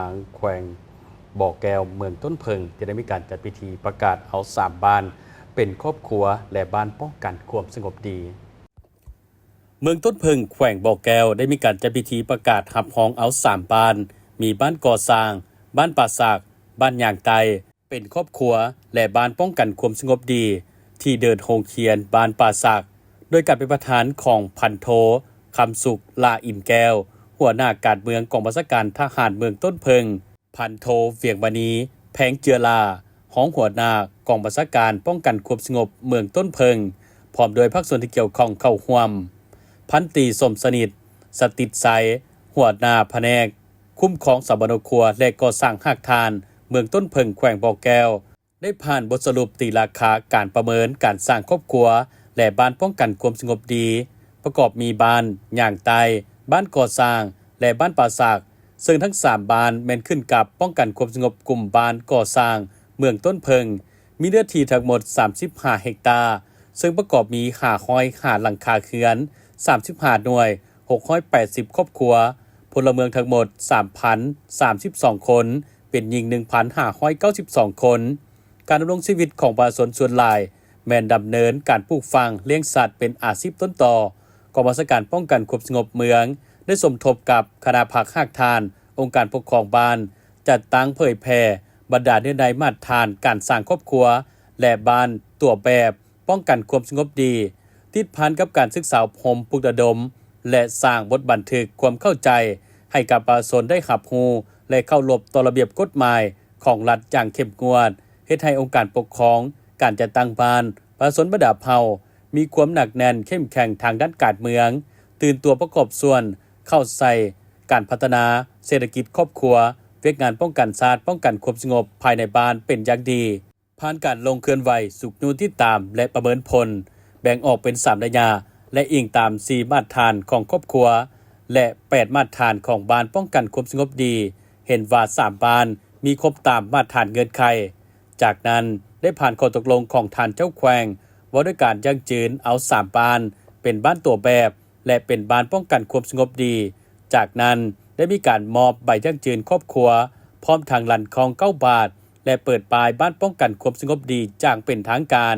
างแขวงบ่อแก้วเมืองต้นเพิงจะได้มีการจัดพิธีประกาศเอา3บ้านเป็นครอบครัวและบ้านป้องกันความสงบดีเมืองต้นเพิงแขวงบ่อแก้วได้มีการจัดพิธีประกาศหับห้องเอา3บ้านมีบ้านก่อสร้างบ้านป่าสากบ้านยางไตเป็นครอบครัวและบ้านป้องกันความสงบดีที่เดินโฮงเคียนบ้านป่าสากโดยการเป็นประธานของพันโทคำสุขลาอิ่มแก้วหัวหน้าการเมืองกองบัญชาการทหารเมืองต้นเพิงพันโทเวียงมณีแพงเจือลาห้องหัวหน้ากองบัญชาการป้องกันความสงบเมืองต้นเพิงพร้อมโดยภาคส่วนที่เกี่ยวข้องเข้าร่วมพันตรีสมสนิทสติดไซหัวหน้าแผนกคุ้มครองสถาบันครัวและก่อสร้างหากทานเมืองต้นเพิงแขวงบ่อแก้วได้ผ่านบทสรุปตีราคาการประเมินการสร้างครอบครัวและบ้านป้องกันความสงบดีประกอบมีบ้านย่างไตบ้านก่อสร้างและบ้านป่าสากซึ่งทั้ง3บ้านแม่นขึ้นกับป้องกันความสงบกลุ่มบ้านก่อสร้างเมืองต้นเพิงมีเนื้อที่ทั้งหมด35เฮกตาร์ซึ่งประกอบมี500หลังคาเรือน35หน่วย680ครอบครัวพลเมืองทั้งหมด 3,032 คนเป็นหญิง 1,592 คนการดำรงชีวิตของประชาชนส่วนหลายแม่นดำเนินการปลูกฝังเลี้ยงสัตว์เป็นอาชีพต้นต่อกองบัญชาการป้องกันความสงบเมืองได้สมทบกับคณะพักหากทานองค์การปกครองบ้านจัดตั้งเผยแพร่บรรดาเนื้อในมาตรฐานการสร้างครอบครัวและบ้านตัวแบบป้องกันความสงบดีติดพันกับการศึกษาอบรมปลุกระดมและสร้างบทบันทึกความเข้าใจให้กับประชาชนได้รับรู้และเข้ารบต่อระเบียบกฎหมายของรัฐอย่างเข้มงวดเฮ็ดให้องค์การปกครองการจัดตั้งบ้านประชาชนบรรดาเผ่ามีความหนักแน่นเข้มแข็งทางด้านการเมืองตื่นตัวประกอบส่วนเข้าใส่การพัฒนาเศรษฐกิจครอบครัวเวียกงานป้องกันชาติป้องกันความสงบภายในบ้านเป็นอย่างดีผ่านการลงเคลื่อนไหวสุขนูนที่ตามและประเมินผลแบ่งออกเป็น3ระยะและอิงตาม4มาตรฐานของครอบครัวและ8มาตรฐานของบ้านป้องกันความสงบดีเห็นว่า3บ้านมีครบตามมาตรฐานเงื่อนไขจากนั้นได้ผ่านข้อตกลงของท่านเจ้าแขวงว่าด้วยการยั่งยืนเอา3บ้านเป็นบ้านตัวแบบและเป็นบ้านป้องกันความสงบดีจากนั้นได้มีการมอบใบยั่งยืนครอบครัวพร้อมทางหลั่นของ9 บาทและเปิดปลายบ้านป้องกันความสงบดีอย่างเป็นทางการ